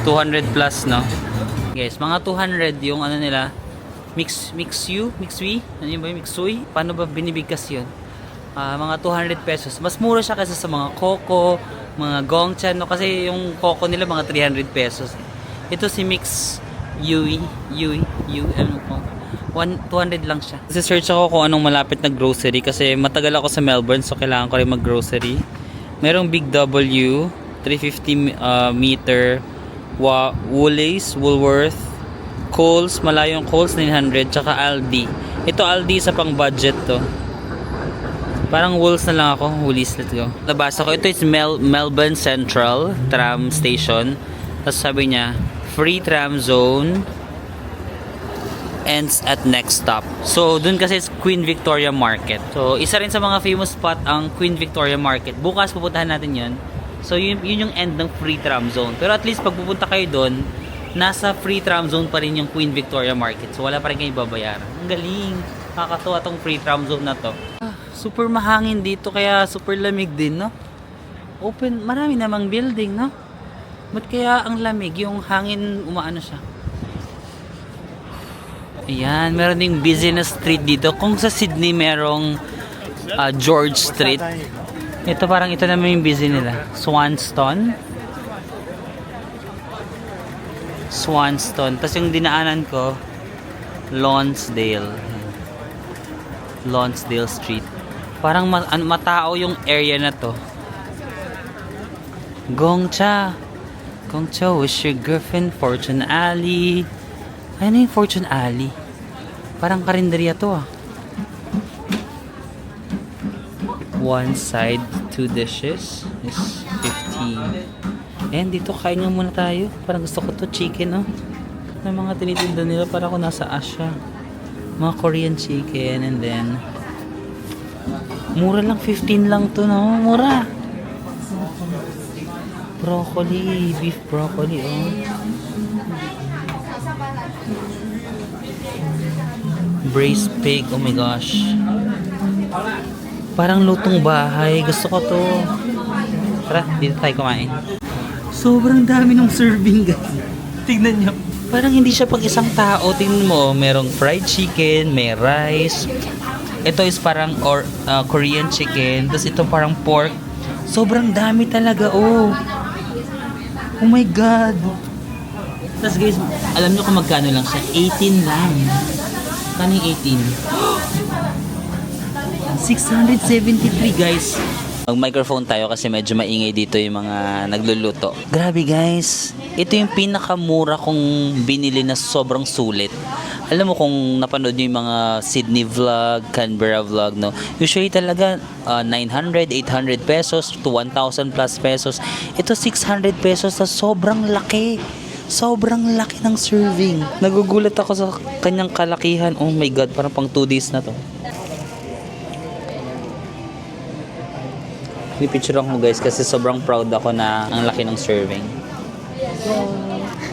200 plus, no? Guys, mga 200 yung ano nila. Mixui? Ano yun ba yung mixui? Paano ba binibigkas yun? Mga 200 pesos. Mas mura siya kasi sa mga Coco, mga Gongchan, no? Kasi yung Coco nila mga 300 pesos. Ito si Mix Yui, ano po? 200 lang siya. Kasi search ako kung anong malapit na grocery kasi matagal ako sa Melbourne so kailangan ko rin mag-grocery. Merong Big W, 350 meter, Woolies, Woolworth, Coles, malayong Coles 900, tsaka Aldi. Ito Aldi sa pang budget to. Parang Wool's na lang ako. Woolies, let's go. Nabasa ko, ito is Melbourne Central Tram Station. Tapos sabi niya, free tram zone ends at next stop. So, dun kasi is Queen Victoria Market. So, isa rin sa mga famous spot ang Queen Victoria Market. Bukas pupuntahan natin yun. So, yun yung end ng free tram zone. Pero at least pag pupunta kayo dun, nasa free tram zone pa rin yung Queen Victoria Market. So, wala pa rin kayong babayaran. Ang galing. Nakakatuwa tong free tram zone na to. Super mahangin dito kaya super lamig din, no? Open, marami namang building, no? Ba't kaya ang lamig? Yung hangin umaano siya. Ayan, meron ding business street dito. Kung sa Sydney merong George Street. Ito parang ito naman yung busy nila. Swanston. Tapos yung dinaanan ko, Lonsdale Street. Parang matao yung area na to. Gongcha was your girlfriend. Fortune Alley. Ano yung Fortune Alley? Parang karinderya to ah. One side, 2 dishes is 15. And dito kain nga muna tayo. Parang gusto ko to chicken, oh. Yung mga tinitinda nila para ako nasa Asia. Mga Korean chicken, and then mura lang, 15 lang to, no? Mura. Broccoli, beef broccoli, oh. Braised pig, oh my gosh. Parang lutong bahay. Gusto ko to. Tara, dito tayo kumain. Sobrang dami ng serving, guys. Tignan nyo. Parang hindi siya pag isang tao. Tingnan mo, merong fried chicken, may rice. Ito is parang Korean chicken. Tapos ito parang pork. Sobrang dami talaga, oh. Oh my God. Tapos guys, alam nyo kung magkano lang siya? 18 lang. Kaning 18? 673 guys. Mag-microphone tayo kasi medyo maingay dito yung mga nagluluto. Grabe guys. Ito yung pinakamura kong binili na sobrang sulit. Alam mo kung napanood nyo yung mga Sydney vlog, Canberra vlog, no? Usually talaga 900, 800 pesos to 1,000 plus pesos. Ito 600 pesos na sobrang laki. Sobrang laki ng serving. Nagugulat ako sa kanyang kalakihan. Oh my God, parang pang 2 days na to. Pipicture ako guys kasi sobrang proud ako na ang laki ng serving.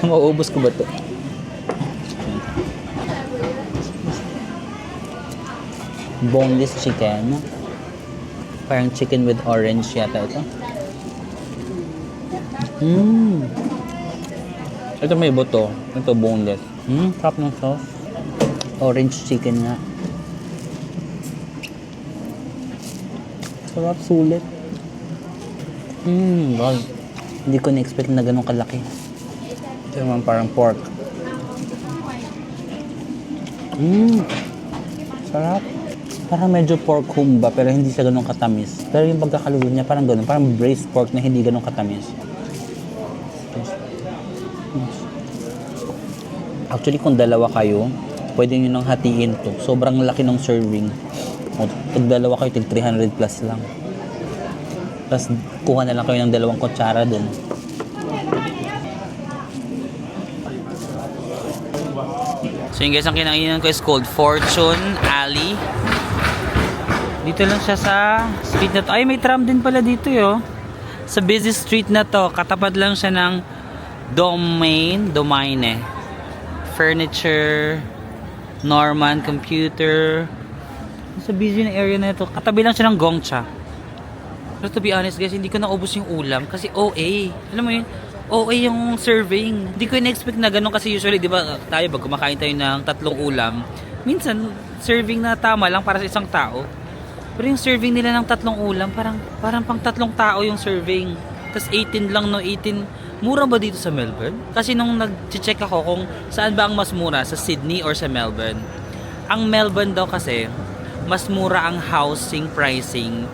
Mauubos ko ba to? Boneless chicken. Parang chicken with orange yata ito. Ito may buto. Ito boneless. Sarap ng sauce. Orange chicken nga. Sarap, sulit. God. Hindi ko na-expect na ganun kalaki. Ito naman parang pork. Sarap. Parang medyo pork humba pero hindi siya ganun katamis. Pero yung pagkakaluto niya parang ganun. Parang braised pork na hindi ganun katamis. Actually, kung dalawa kayo, pwede nyo nang hatiin to. Sobrang laki ng serving. Pag dalawa kayo, tig 300 plus lang. Tapos, kuha na lang kayo ng 2 kutsara dun. So, yung guys, ang kinainan ko is called Fortune Alley. Dito lang siya sa street na to. Ay, may tram din pala dito, yo. Sa busy street na to, katapat lang siya ng Domaine. Furniture, Norman Computer. Sa busy na area na ito, katabi lang siya ng Gongcha. Pero to be honest guys, hindi ko naubos yung ulam kasi OA. Alam mo yun? OA yung serving. Hindi ko in-expect na ganun kasi usually, di ba tayo pag kumakain tayo ng 3 ulam, minsan serving na tama lang para sa isang tao. Pero yung serving nila ng 3 ulam, parang pang 3 tao yung serving. Tapos 18 lang, no? 18. Mura ba dito sa Melbourne? Kasi nung nag-check ako kung saan ba ang mas mura, sa Sydney or sa Melbourne. Ang Melbourne daw kasi, mas mura ang housing pricing.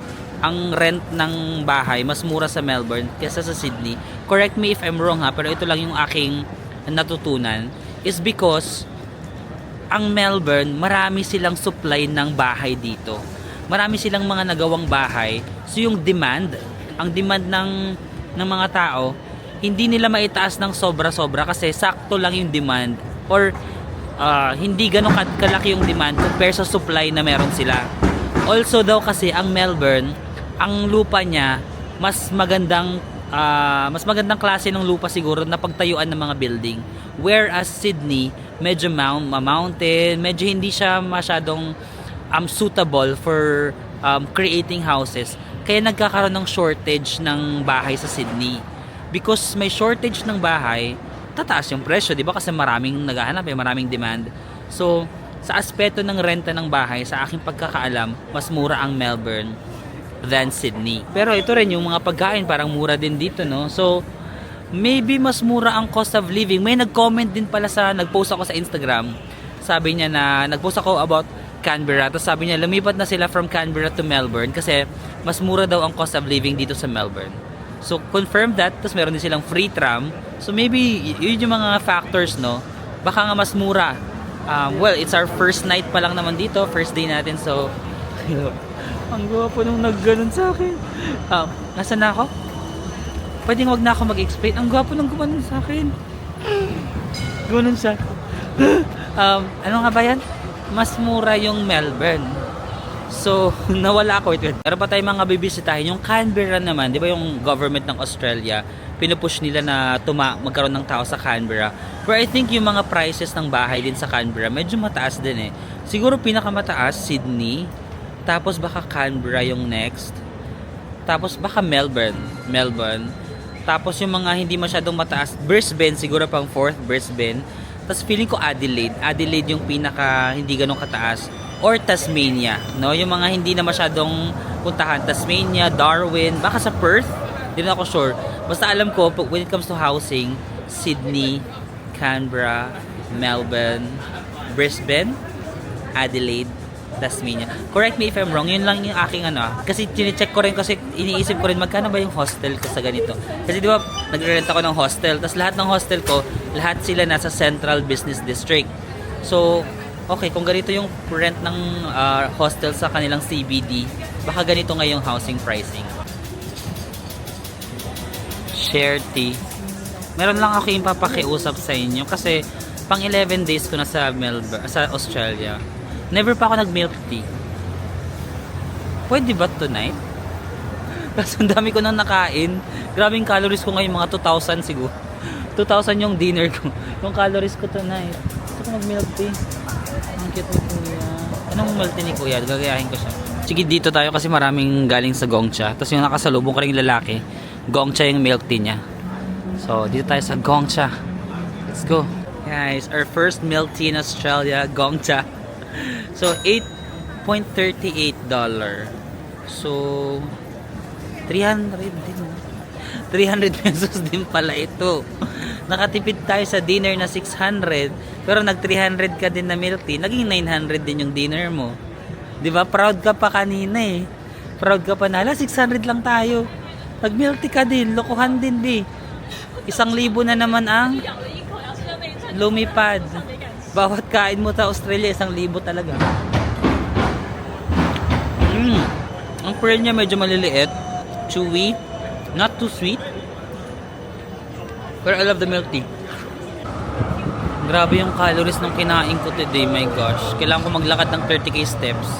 Ang rent ng bahay, mas mura sa Melbourne kaysa sa Sydney. Correct me if I'm wrong ha, pero ito lang yung aking natutunan. Is because, ang Melbourne, marami silang supply ng bahay dito. Marami silang mga nagawang bahay. So yung demand, ang demand ng mga tao, hindi nila maitaas ng sobra-sobra kasi sakto lang yung demand or hindi ganun kalaki yung demand compare sa supply na meron sila. Also daw kasi ang Melbourne, ang lupa niya mas magandang klase ng lupa siguro na pagtayuan ng mga building. Whereas Sydney, medyo mountain, medyo hindi siya masyadong suitable for creating houses. Kaya nagkakaroon ng shortage ng bahay sa Sydney. Because may shortage ng bahay, tataas yung presyo, di ba? Kasi maraming naghahanap, maraming demand. So, sa aspeto ng renta ng bahay, sa aking pagkakaalam, mas mura ang Melbourne than Sydney. Pero ito rin, yung mga pagkain, parang mura din dito, no? So, maybe mas mura ang cost of living. May nag-comment din pala nag-post ako sa Instagram. Sabi niya na, nag-post ako about Canberra. Tapos sabi niya, lumipat na sila from Canberra to Melbourne kasi mas mura daw ang cost of living dito sa Melbourne. So, confirm that. Tapos meron din silang free tram. So, maybe, yun yung mga factors, no? Baka nga mas mura. Well, it's our first night pa lang naman dito. First day natin. So, ang gwapo nung nagganon sa akin. Nasaan na ako? Pwedeng wag na ako mag-explain. Ang gwapo nung gumanon sa akin. Gumanon siya. Ano nga ba yan? Mas mura yung Melbourne. So, nawala ako. Wait. Meron pa tayong mga bibisitahin. Yung Canberra naman, di ba yung government ng Australia, pinupush nila na magkaroon ng tao sa Canberra. Pero I think yung mga prices ng bahay din sa Canberra, medyo mataas din eh. Siguro pinakamataas, Sydney. Tapos baka Canberra yung next. Tapos baka Melbourne. Tapos yung mga hindi masyadong mataas, Brisbane siguro pang 4th, Brisbane. Tapos feeling ko Adelaide yung pinaka hindi ganun kataas. Or Tasmania, no? Yung mga hindi na masyadong puntahan, Tasmania, Darwin, baka sa Perth, hindi na ako sure. Basta alam ko, when it comes to housing, Sydney, Canberra, Melbourne, Brisbane, Adelaide, Tasmania. Correct me if I'm wrong, yun lang yung aking kasi chinecheck ko rin kasi iniisip ko rin magkano ba yung hostel ko sa ganito. Kasi di ba, nagre-rent ako ng hostel, tapos lahat ng hostel ko, lahat sila nasa Central Business District. So, okay, kung ganito yung rent ng hostel sa kanilang CBD, baka ganito nga yung housing pricing. Share tea. Meron lang ako yung papakiusap sa inyo kasi pang 11 days ko na sa Melbourne, sa Australia. Never pa ako nag-milk tea. Pwede ba tonight? Kasi ang dami ko nang nakain. Grabing calories ko ngayon, mga 2,000 siguro. 2,000 yung dinner ko. Yung calories ko tonight. Gusto ko mag-milk tea. Ang cute ni Kuya. Anong milk tea ni Kuya? Gagayahin ko siya. Sige, dito tayo kasi maraming galing sa Gongcha. Tapos yung nakasalubong ko rin yung lalaki, Gongcha yung milk tea niya. So, dito tayo sa Gongcha. Let's go. Guys, our first milk tea in Australia, Gongcha. So, $8.38. So, 300 din. 300 pesos din pala ito. Nakatipid tayo sa dinner na 600, pero nag 300 ka din na milk tea, naging 900 din yung dinner mo. 'Di ba? Proud ka pa kanina eh. Proud ka pa na, 600 lang tayo. Nag milk tea ka din, lokohan din di. 1,000 na naman ang lumipad. Bawat kain mo sa Australia, 1,000 talaga. Ang pearl niya medyo maliliit, chewy, not too sweet. Pero I love the milk tea. Grabe yung calories ng kinain ko today, my gosh. Kailangan ko maglakad ng 30k steps.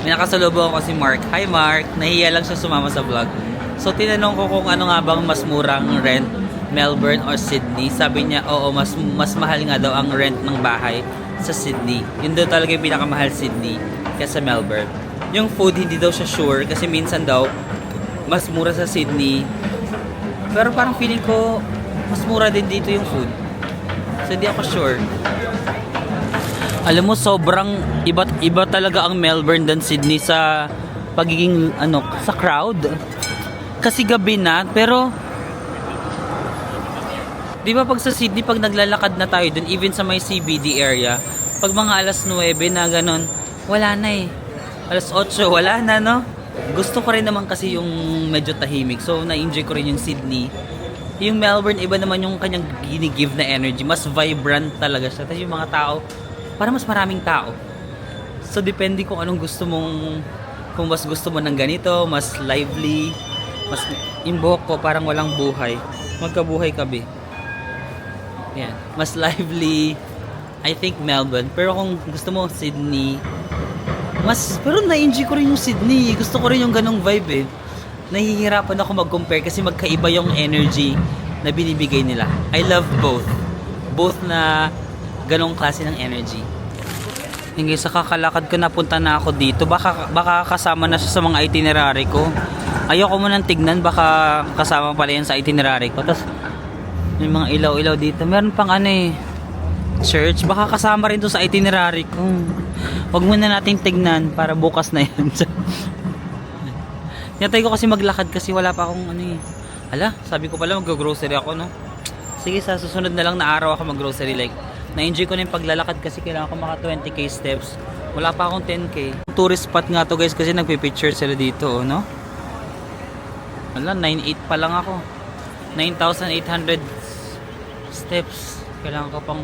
May nakasalubong ako si Mark. Hi Mark! Nahiya lang siya sumama sa vlog. So tinanong ko kung ano nga bang mas murang rent, Melbourne or Sydney. Sabi niya, oo, mas mahal nga daw ang rent ng bahay sa Sydney. Yun daw talaga yung pinakamahal Sydney kaysa Melbourne. Yung food, hindi daw siya sure kasi minsan daw mas mura sa Sydney. Pero parang feeling ko mas mura din dito yung food. So hindi ako sure. Alam mo, sobrang iba talaga ang Melbourne than Sydney sa pagiging sa crowd. Kasi gabi na, pero di ba pag sa Sydney, pag naglalakad na tayo dun, even sa may CBD area, pag mga alas 9 na ganon, wala na eh. Alas 8, wala na, no? Gusto ko rin naman kasi yung medyo tahimik. So, na-enjoy ko rin yung Sydney. Yung Melbourne, iba naman yung kanyang gini-give na energy. Mas vibrant talaga siya. Tapos yung mga tao, parang mas maraming tao. So, depende kung anong gusto mong, kung mas gusto mo ng ganito, mas lively. Mas, yung buhok ko parang walang buhay. Magkabuhay kabi. Yan. Mas lively, I think Melbourne. Pero kung gusto mo Sydney, pero na-enjoy ko rin yung Sydney. Gusto ko rin yung ganong vibe eh. Nahihirapan ako mag-compare kasi magkaiba yung energy na binibigay nila. I love both. Both na ganong klase ng energy. Hindi, sa kakalakad ko napunta na ako dito. Baka kasama na siya sa mga itinerary ko. Ayoko mo nang tignan, baka kasama pala yan sa itinerary ko. Tapos may mga ilaw-ilaw dito. Meron pang church. Baka kasama rin to sa itinerary ko. Huwag muna natin tignan para bukas na yan. Tinatay ko kasi maglakad kasi wala pa akong Ala, sabi ko pala mag-grocery ako, no? Sige, sa susunod na lang na araw ako mag-grocery. Like, na-enjoy ko na yung paglalakad kasi kailangan ko maka 20k steps. Wala pa akong 10k. Tourist spot nga to guys kasi nagpipicture sila dito, no? Ala, 9.8 pa lang ako. 9,800 steps. Kailangan ko pang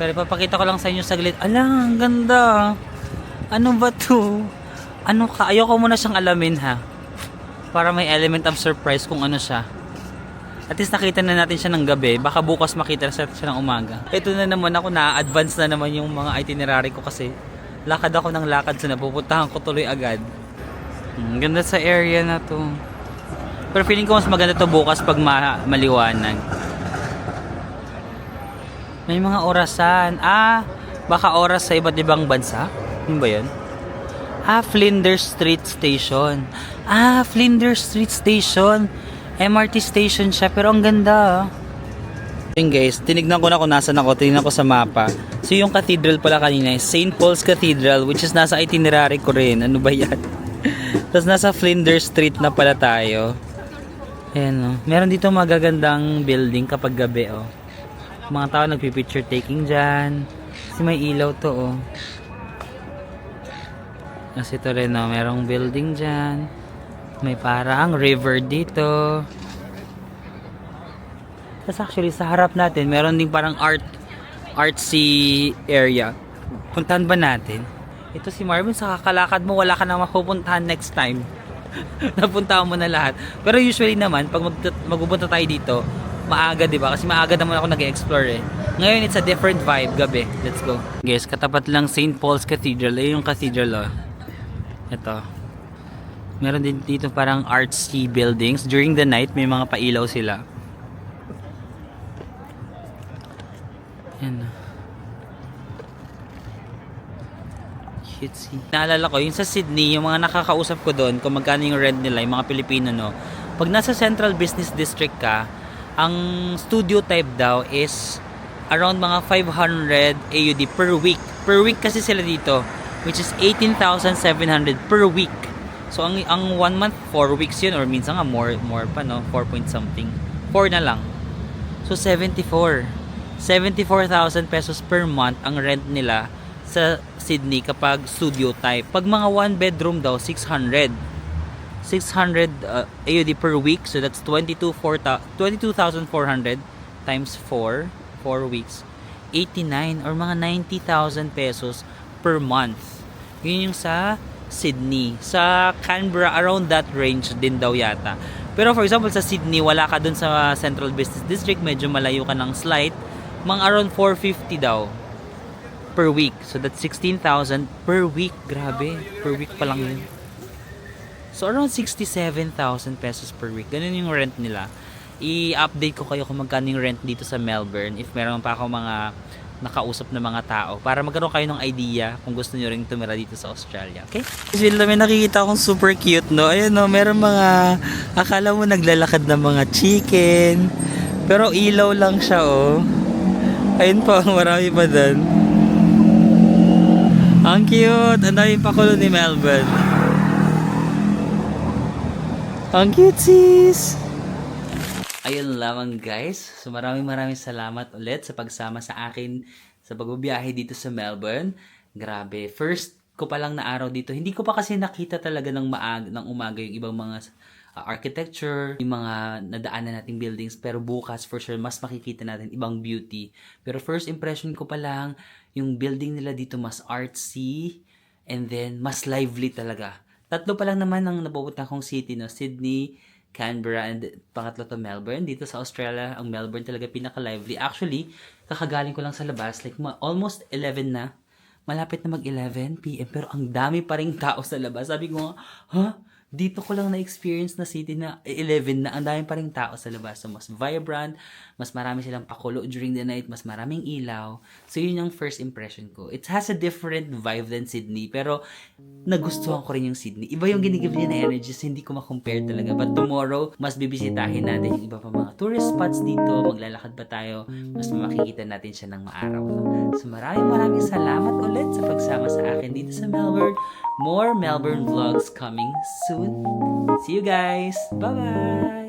Pero ipapakita ko lang sa inyo saglit. Ala, ang ganda. Ano ba to? Ayoko muna siyang alamin ha. Para may element of surprise kung ano siya. At least nakita na natin siya ng gabi. Baka bukas makita siya ng umaga. Ito na naman ako, na-advance na naman yung mga itinerary ko kasi lakad ako ng lakad sa napupuntahan ko tuloy agad. Ganda sa area na to. Pero feeling ko mas maganda to bukas pag maliwanag. May mga orasan. Baka oras sa iba't ibang bansa. Yun ba yun? Flinders Street Station. Flinders Street Station. MRT station siya. Pero ang ganda. Yun guys, tinignan ko na kung nasan ako. Tinignan ko sa mapa. So yung cathedral pala kanina is St. Paul's Cathedral, which is nasa itinerary ko rin. Ano ba yan? Tapos nasa Flinders Street na pala tayo. Ayan o. Meron dito magagandang building kapag gabi o. Mga tao nagpipicture taking dyan. Kasi may ilaw to o. Kasi ito rin o. Merong building dyan. May parang river dito. Tapos actually sa harap natin meron ding parang artsy area. Puntahan ba natin? Ito si Marvin, sa kakalakad mo wala ka na mapupuntahan next time. Napuntahan mo na lahat. Pero usually naman pag magpupunta tayo dito maaga, diba? Kasi maaga naman ako nag-explore eh. Ngayon it's a different vibe, gabi. Let's go. Guys, katapat lang St. Paul's Cathedral. Ayun yung cathedral oh. Ito. Meron din dito parang artsy buildings. During the night may mga pailaw sila. Yan. Cutesy. Naalala ko, yung sa Sydney, yung mga nakakausap ko doon, kung magkano yung rent nila, yung mga Pilipino, no? Pag nasa Central Business District ka, ang studio type daw is around mga 500 AUD per week. Per week kasi sila dito, which is 18,700 per week. So, ang 1 month, 4 weeks yun, or minsan nga more pa, no? 4 point something. 4 na lang. So, 74,000 pesos per month ang rent nila sa Sydney kapag studio type. Pag mga 1 bedroom daw, 600 AUD per week. So that's 22,400 times 4 weeks. 89 or mga 90,000 pesos per month. Yun yung sa Sydney. Sa Canberra, around that range din daw yata. Pero for example, sa Sydney, wala ka dun sa Central Business District. Medyo malayo ka ng slight. Mga around 450 daw per week. So that's 16,000 per week. Grabe. Per week pa lang yun. So around 67,000 pesos per week. Ganun yung rent nila. I-update ko kayo kung magkano yung rent dito sa Melbourne. If meron pa ako mga nakausap na mga tao. Para magkaroon kayo ng idea kung gusto nyo rin tumira dito sa Australia. Okay? Kasi may nakikita akong super cute, no? Ayun, no? Meron mga, akala mo naglalakad ng mga chicken. Pero ilaw lang siya, oh. Ayun pa, marami pa doon. Ang cute! Ang daming pakulo ni Melbourne. Ang cute, sis! Ayun lamang guys. So maraming salamat ulit sa pagsama sa akin sa pagbabiyahe dito sa Melbourne. Grabe. First ko pa lang na araw dito. Hindi ko pa kasi nakita talaga ng umaga yung ibang mga architecture, yung mga nadaanan nating buildings. Pero bukas for sure mas makikita natin ibang beauty. Pero first impression ko pa lang, yung building nila dito mas artsy and then mas lively talaga. Tatlo pa lang naman ang napupunta kong city, no? Sydney, Canberra, and pangatlo to Melbourne. Dito sa Australia, ang Melbourne talaga pinaka-lively. Actually, kakagaling ko lang sa labas, like almost 11 na. Malapit na mag-11 p.m. pero ang dami pa ring tao sa labas. Sabi ko nga, dito ko lang na-experience na city na 11 na, ang dami pa ring tao sa labas. So, mas vibrant, mas marami silang pakulo during the night, mas maraming ilaw. So, yun yung first impression ko. It has a different vibe than Sydney, pero nagustuhan ko rin yung Sydney. Iba yung ginigive niya na energy, so hindi ko ma-compare talaga. But tomorrow, mas bibisitahin natin yung iba pa mga tourist spots dito, maglalakad pa tayo, mas makikita natin siya ng maaraw. So, maraming salamat ulit sa pagsama sa akin dito sa Melbourne. More Melbourne vlogs coming soon. See you guys. Bye-bye.